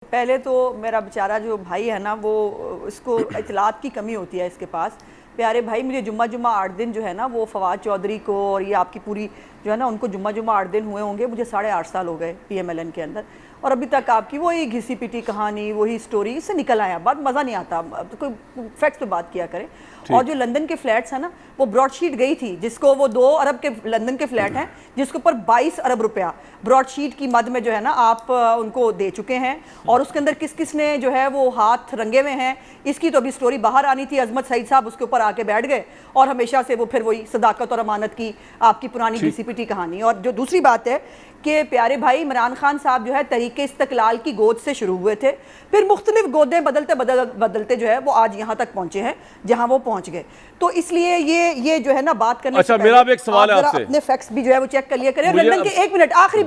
पहले तो मेरा बेचारा जो भाई है ना, वो इसको इतलात की कमी होती है इसके पास। प्यारे भाई, मुझे जुम्मा जुम्मा 8 दिन जो है ना, वो फवाद चौधरी को और ये आपकी पूरी जो है ना, उनको जुम्मा जुम्मा 8 दिन हुए होंगे। मुझे 8.5 साल हो गए PMLN के अंदर, और अभी तक आपकी वही घिसी पिटी कहानी, वही स्टोरी, इससे निकल आया। बात मज़ा नहीं आता, तो कोई फैक्ट्स पे बात किया करे। और जो लंदन के फ्लैट्स हैं ना, वो ब्रॉडशीट गई थी, जिसको वो 2 अरब के लंदन के फ्लैट हैं, जिसके ऊपर 22 अरब रुपया ब्रॉडशीट की मद में जो है ना आप उनको दे चुके हैं। और उसके अंदर किस किस ने जो है वो हाथ रंगे हुए हैं, इसकी तो अभी स्टोरी बाहर आनी थी। अजमत सईद साहब उसके ऊपर आके बैठ गए, और हमेशा से वो फिर वही सदाकत और अमानत की आपकी पुरानी घिसी-पिटी कहानी। और जो दूसरी बात है कि प्यारे भाई, इमरान खान साहब जो है तरीके इस्तकलाल की गोद से शुरू हुए थे, फिर मुख्तलिफ गोदें बदलते बदलते जो है वो आज यहाँ तक पहुंचे हैं जहाँ वो पहुंच गए। तो इसलिए ये जो है ना, बात करने अच्छा, मेरा भी एक सवाल है आपसे। अपने फैक्ट्स भी जो है वो चेक कर लिया करें। लंदन के, एक मिनट, आखिरी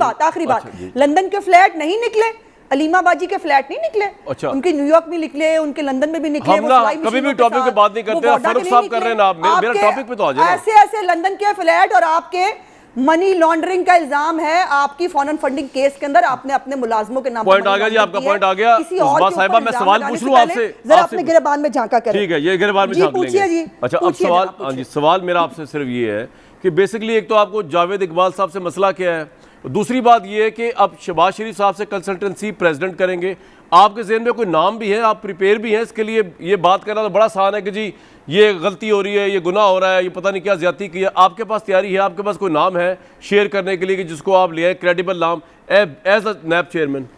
बात, लंदन के फ्लैट नहीं निकले, अलीमा बाजी के फ्लैट नहीं निकले। अच्छा। उनके न्यूयॉर्क में निकले, उनके लंदन में भी निकले। हम ना कभी भी टॉपिक पे बात नहीं करते, फारूक साहब कर रहे हैं ना, आप मेरा टॉपिक पे तो आ जाए। ऐसे लंदन के फ्लैट, और आपके मनी लॉन्ड्रिंग का इल्जाम है आपकी फॉरेन फंडिंग केस के अंदर। आपने अपने मुलाजिमों के नाम पॉइंट आ गया जी, आपका पॉइंट आ गया। साहिबा, मैं सवाल पूछ लूं आपसे, जरा अपने गिरबान में झांका करें। ठीक है, ये गिरबान में झांक लेंगे। अच्छा, अब सवाल, हाँ जी, सवाल मेरा आपसे सिर्फ ये है कि बेसिकली एक तो आपको जावेद इकबाल साहब से मसला क्या है, दूसरी बात ये है कि अब शहबाज शरीफ साहब से कंसल्टेंसी प्रेसिडेंट करेंगे। आपके ज़हन में कोई नाम भी है, आप प्रिपेयर भी हैं इसके लिए? ये बात करना तो बड़ा आसान है कि जी ये गलती हो रही है, ये गुनाह हो रहा है, ये पता नहीं क्या ज्यादती की है। आपके पास तैयारी है, आपके पास कोई नाम है शेयर करने के लिए कि जिसको आप ले आए, क्रेडिबल नाम एज अ नैब चेयरमैन?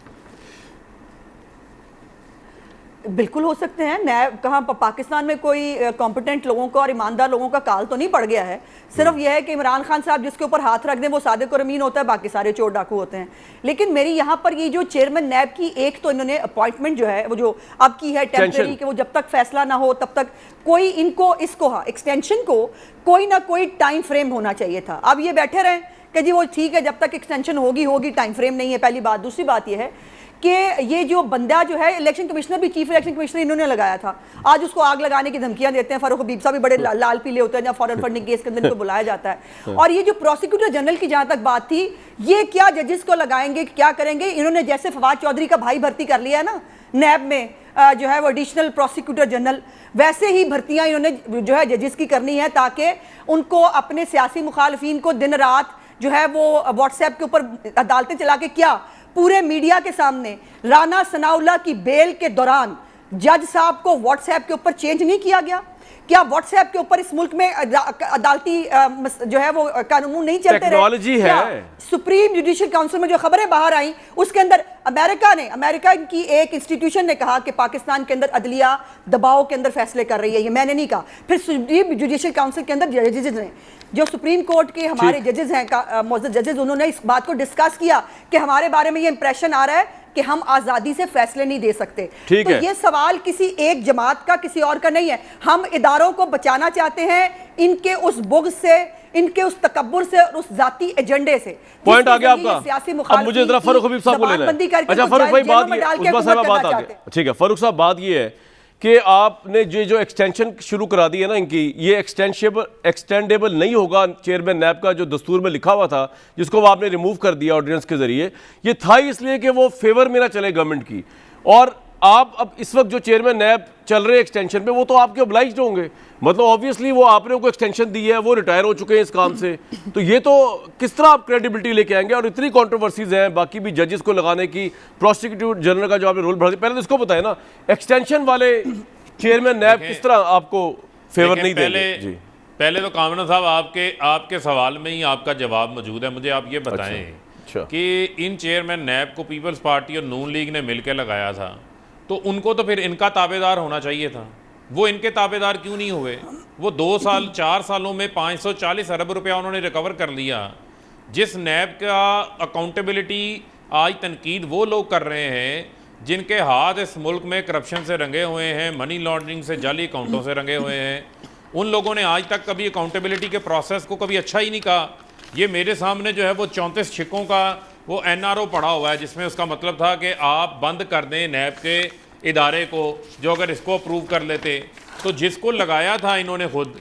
बिल्कुल हो सकते हैं। नैब कहाँ, पाकिस्तान में कोई कॉम्पिटेंट लोगों का और ईमानदार लोगों का काल तो नहीं पड़ गया है। सिर्फ यह है कि इमरान खान साहब जिसके ऊपर हाथ रख दें वो सादिक और अमीन होता है, बाकी सारे चोर डाकू होते हैं। लेकिन मेरी यहाँ पर ये जो चेयरमैन नैब की एक तो इन्होंने अपॉइंटमेंट जो है वो जो अब की है टेम्परेरी, कि वो जब तक फैसला ना हो तब तक कोई इनको इसको एक्सटेंशन को कोई ना कोई टाइम फ्रेम होना चाहिए था। अब ये बैठे रहें कि जी वो ठीक है, जब तक एक्सटेंशन होगी, टाइम फ्रेम नहीं है, पहली बात। दूसरी बात ये है कि ये जो बंदा जो है इलेक्शन कमिश्नर भी, चीफ इलेक्शन कमिश्नर इन्होंने लगाया था, आज उसको आग लगाने की धमकियां देते हैं। फारूक हबीब साहब भी बड़े लाल पीले होते हैं जब फॉरेन फंडिंग केस के अंदर इनको बुलाया जाता है। और ये जो प्रोसिक्यूटर जनरल की जहां तक बात थी, ये क्या जजेस को लगाएंगे, क्या करेंगे? इन्होंने जैसे फवाद चौधरी का भाई भर्ती कर लिया है ना नैब में, जो है वो एडिशनल प्रोसिक्यूटर जनरल, वैसे ही भर्तियां इन्होंने जो है जजेस की करनी है, ताकि उनको अपने सियासी मुखालफिन को दिन रात जो है वो व्हाट्सएप के ऊपर अदालतें चला के, क्या पूरे मीडिया के सामने राना सनाउल्लाह की बेल के दौरान जज साहब को व्हाट्सएप के ऊपर चेंज नहीं किया गया? क्या व्हाट्सएप के ऊपर इस मुल्क में अदालती जो है वो कानून नहीं चलते टेक्नोलॉजी है? सुप्रीम जुडिशियल काउंसिल में जो खबरें बाहर आई, उसके अंदर अमेरिका की एक इंस्टीट्यूशन ने कहा कि पाकिस्तान के अंदर अदलिया दबाव के अंदर फैसले कर रही है। ये मैंने नहीं कहा। फिर सुप्रीम जुडिशियल काउंसिल के अंदर जजेस ने, जो सुप्रीम कोर्ट के हमारे जजेस हैं, मौजूद जजेस, उन्होंने इस बात को डिस्कस किया कि हमारे बारे में ये इंप्रेशन आ रहा है कि हम आजादी से फैसले नहीं दे सकते। तो ये सवाल किसी एक जमात का, किसी और का नहीं है। हम इदारों को बचाना चाहते हैं इनके उस बुग़्ज़ से, इनके उस तकब्बुर से और उस जाती एजेंडे से। पॉइंट आ गया आपका। अब मुझे जरा फारूक हबीब साहब को लेना है। अच्छा फारूक भाई, बात ये, ठीक है फारूक साहब, बात ये है कि आपने जो एक्सटेंशन शुरू करा दी है ना इनकी, ये एक्सटेंडेबल नहीं होगा चेयरमैन नैब का, जो दस्तूर में लिखा हुआ था, जिसको वो आपने रिमूव कर दिया ऑर्डिनेंस के जरिए। ये था इसलिए कि वो फेवर में ना चले गवर्नमेंट की। और आप अब इस वक्त जो चेयरमैन नैब चल रहे एक्सटेंशन पे, वो तो आपके ऑब्लाइज्ड होंगे। मतलब ऑब्वियसली वो आपने उनको एक्सटेंशन दी है, वो रिटायर हो चुके हैं इस काम से, तो ये तो किस तरह आप क्रेडिबिलिटी लेके आएंगे? और इतनी कंट्रोवर्सीज हैं बाकी भी जजेस को लगाने की, प्रोसिक्यूटर जनरल का जो आपने रोल बढ़ा दिया, पहले तो इसको बताएं ना, एक्सटेंशन वाले चेयरमैन नैब किस तरह आपको फेवर नहीं देंगे? जी, पहले तो कामना साहब, आपके सवाल में ही आपका जवाब मौजूद है। मुझे आप ये बताएं कि इन चेयरमैन नैब को पीपल्स पार्टी और नून लीग ने मिलकर लगाया था, तो उनको तो फिर इनका ताबेदार होना चाहिए था। वो इनके ताबेदार क्यों नहीं हुए? वो 4 सालों में 540 अरब रुपया उन्होंने रिकवर कर लिया। जिस नैब का अकाउंटेबिलिटी आज तनकीद वो लोग कर रहे हैं जिनके हाथ इस मुल्क में करप्शन से रंगे हुए हैं, मनी लॉन्ड्रिंग से, जाली अकाउंटों से रंगे हुए हैं, उन लोगों ने आज तक कभी अकाउंटेबिलिटी के प्रोसेस को कभी अच्छा ही नहीं कहा। ये मेरे सामने जो है वो 34 छिक्कों का वो NRO पड़ा हुआ है, जिसमें उसका मतलब था कि आप बंद कर दें नैब के इदारे को, जो अगर इसको अप्रूव कर लेते। तो जिसको लगाया था इन्होंने खुद,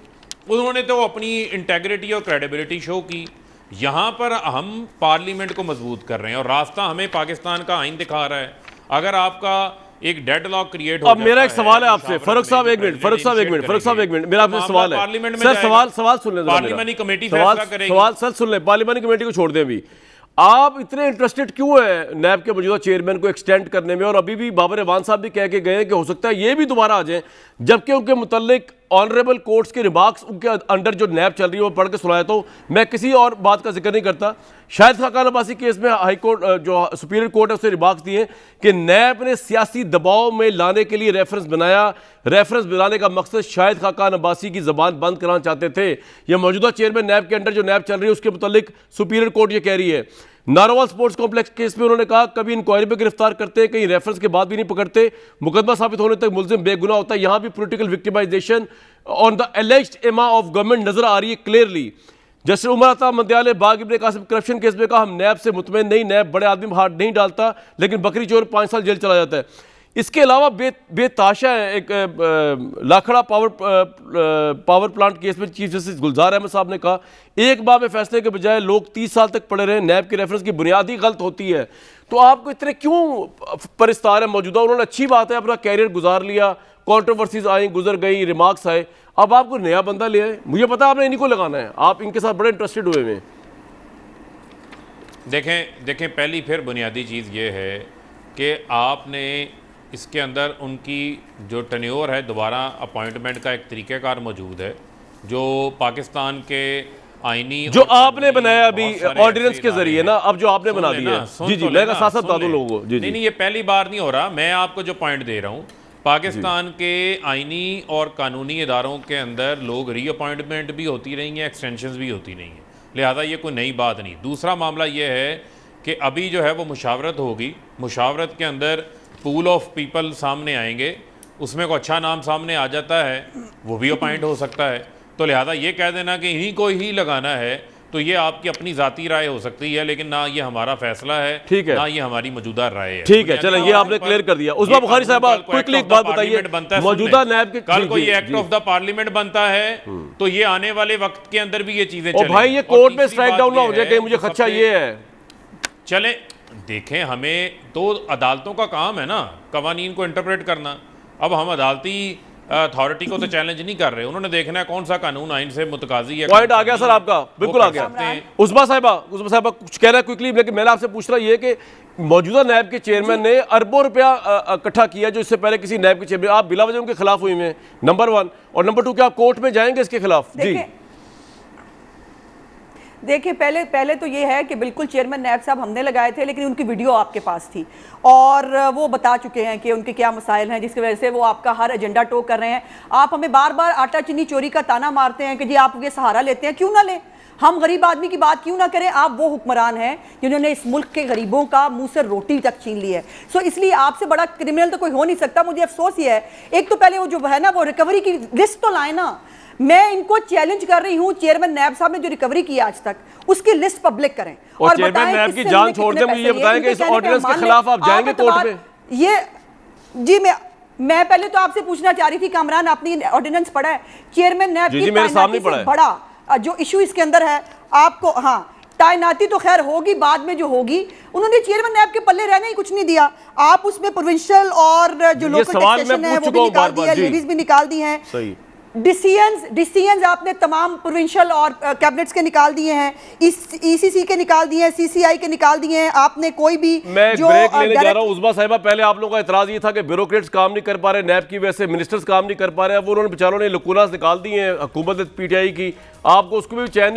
उन्होंने तो अपनी इंटेग्रिटी और क्रेडिबिलिटी शो की। यहाँ पर हम पार्लियामेंट को मजबूत कर रहे हैं और रास्ता हमें पाकिस्तान का आइन दिखा रहा है। अगर आपका एक डेडलॉक क्रिएट हो अब मेरा एक सवाल है आपसे, फारूक साहब एक मिनट, फारूक साहब एक मिनट, फारूक साहब एक मिनट, मेरा आपसे सवाल है पार्लियामेंट में सर, सवाल सुन लें, पार्लियामेंट कमेटी फैसला करेगी। सवाल सर सुन लें, पार्लियामेंट कमेटी को छोड़ दें अभी। आप इतने इंटरेस्टेड क्यों है नैब के मौजूदा चेयरमैन को एक्सटेंड करने में? और अभी भी बाबर एवान साहब भी कह के गए हैं कि हो सकता है ये भी दोबारा आ जाए, जबकि उनके मुतल्लिक ऑनरेबल कोर्ट्स के रिमार्क्स उनके अंडर जो नैब चल रही है वो पढ़ के सुनाया। तो मैं किसी और बात का जिक्र नहीं करता। शाहिद खाकान अब्बासी केस में हाई कोर्ट जो सुपीरियर कोर्ट है उसने रिमार्क्स दिए कि नैब ने सियासी दबाव में लाने के लिए रेफरेंस बनाया, रेफरेंस बनाने का मकसद शाहिद खाकान अब्बासी की जबान बंद कराना चाहते थे। यह मौजूदा चेयरमैन नैब के अंडर जो नैब चल रही है उसके मुतल्लिक सुपीरियर कोर्ट ये कह रही है। नारोवाल स्पोर्ट्स कॉम्प्लेक्स केस में उन्होंने कहा कभी इंक्वायरी पे गिरफ्तार करते हैं, कहीं रेफरेंस के बाद भी नहीं पकड़ते, मुकदमा साबित होने तक मुल्जिम बेगुनाह होता है। यहां भी पॉलिटिकल विक्टिमाइजेशन ऑन द एलिज्ड एमा ऑफ गवर्नमेंट नजर आ रही है क्लियरली। जस्टिस उमर अता मंदियाल बाग इब्ने कासिम करप्शन केस में कहा हम नैब से मुतमईन नहीं, नैब बड़े आदमी में हाथ नहीं डालता, लेकिन बकरी चोर 5 साल जेल चला जाता है। इसके अलावा बेताशा है एक लाखड़ा पावर प्लांट केस में चीफ जस्टिस गुलजार अहमद साहब ने कहा एक बार में फैसले के बजाय लोग 30 साल तक पड़े रहे, नैब की रेफरेंस की बुनियाद ही गलत होती है। तो आपको इतने क्यों परिस्तार है मौजूदा? उन्होंने अच्छी बात है अपना कैरियर गुजार लिया, कंट्रोवर्सीज आई गुजर गई, रिमार्क्स आए, अब आपको नया बंदा ले आए। मुझे पता आपने इन्हीं को लगाना है, आप इनके साथ बड़े इंटरेस्टेड हुए हैं। देखें पहली फिर बुनियादी चीज़ ये है कि आपने इसके अंदर उनकी जो टेन्योर है दोबारा अपॉइंटमेंट का एक तरीक़ाकार मौजूद है जो पाकिस्तान के आईनी जो आपने बनाया अभी ऑर्डिनेंस के जरिए ना, अब जो आपने बना दिया है। जी जी, मैं साथ साथ बता दूं लोगों को। जी नहीं, ये पहली बार नहीं हो रहा। मैं आपको जो पॉइंट दे रहा हूँ, पाकिस्तान के आईनी और कानूनी इदारों के अंदर लोग रीअपॉइंटमेंट भी होती रही हैं, एक्सटेंशंस भी होती नहीं हैं, लिहाजा ये कोई नई बात नहीं। दूसरा मामला ये है कि अभी जो है वो मुशावरत होगी, मुशावरत के अंदर पूल ऑफ पीपल सामने आएंगे, उसमें कोई अच्छा नाम सामने आ जाता है वो भी अपॉइंट हो सकता है। तो लिहाजा ये कह देना कि इन्हीं को ही लगाना है तो ये आपकी अपनी ज़ाती राय हो सकती है, लेकिन ना ये हमारा फैसला है, ठीक है, ना ये हमारी मौजूदा राय है। ठीक है, चलें, ये आपने क्लियर कर दिया। उस्मा बुखारी साहब क्विकली एक बात बताइए, मौजूदा नैब के कल कोई एक्ट ऑफ द पार्लियामेंट बनता है तो ये आने वाले वक्त के अंदर भी ये चीजें चलें। भाई ये कोर्ट में स्ट्राइक डाउन ना हो जाए, मुझे खदशा ये है। चले देखें, हमें तो अदालतों का काम है ना कवानीन को इंटरप्रेट करना। अब हम अदालती अथॉरिटी को तो चैलेंज नहीं कर रहे, उन्होंने देखना है कौन सा कानून आइन से मुतकाजी है। पॉइंट आ गया सर आपका, बिल्कुल आ गया। उस्मा साहिबा कुछ कह रहा है क्विकली, लेकिन मैंने आपसे पूछ रहा ये कि मौजूदा नैब के चेयरमैन ने अरबों रुपया इकट्ठा किया जो इससे पहले किसी नैब के चेयरमैन, आप बिला वजह उनके खिलाफ हुई में, नंबर 1, और नंबर 2 क्या आप कोर्ट में जाएंगे इसके खिलाफ? जी देखिए, पहले तो ये है कि बिल्कुल चेयरमैन नैब साहब हमने लगाए थे, लेकिन उनकी वीडियो आपके पास थी और वो बता चुके हैं कि उनके क्या मसाइल हैं, जिसकी वजह से वो आपका हर एजेंडा टोक कर रहे हैं। आप हमें बार बार आटा चीनी चोरी का ताना मारते हैं कि जी आप ये सहारा लेते हैं, क्यों ना लें, हम गरीब आदमी की बात क्यों ना करें। आप वो हुक्मरान हैं जिन्होंने इस मुल्क के गरीबों का मुंह से रोटी तक छीन ली है। सो इसलिए आपसे बड़ा क्रिमिनल तो कोई हो नहीं सकता। मुझे अफसोस ये है, एक तो पहले वो जो है ना वो रिकवरी की लिस्ट तो लाए ना। मैं इनको चैलेंज कर रही हूं, चेयरमैन नैब साहब ने जो रिकवरी की आज तक उसकी लिस्ट पब्लिक करें और चेयरमैन नैब की जान छोड़ दें। मुझे ये बताएं कि इस ऑर्डिनेंस के खिलाफ आप जाएंगे कोर्ट में? ये जी मैं पहले तो आपसे पूछना चाह रही थी, कामरान आपने ऑर्डिनेंस पढ़ा है? चेयरमैन नैब की मेरे सामने पढ़ा है। बड़ा जो इशू इसके अंदर है आपको, हाँ तैनाती तो खैर होगी बाद में जो होगी, उन्होंने चेयरमैन नैब के पल्ले रहने ही कुछ नहीं दिया। आप उसमें प्रोविंशियल और जो लोकल टैक्सेशन है वो भी निकाल दिया, लेवीज भी निकाल दी हैं, डिसीजंस आपने तमाम प्रोविंशियल और कैबिनेट्स के निकाल दिए हैं, ईसीसी के निकाल दिए हैं, सीसीआई के निकाल दिए हैं। आपने कोई भी मैं जो ब्रेक लेने जा रहा हूं उस्मा साहिबा, पहले आप लोगों का एतराज ये था कि ब्यूरोक्रेट्स काम नहीं कर पा रहे, नैब की वजह से मिनिस्टर्स काम नहीं कर पा रहे, अब उन्होंने बेचारों ने लकूनास निकाल दिए हैं हुकूमत पीटीआई की, आपको उसको भी चैन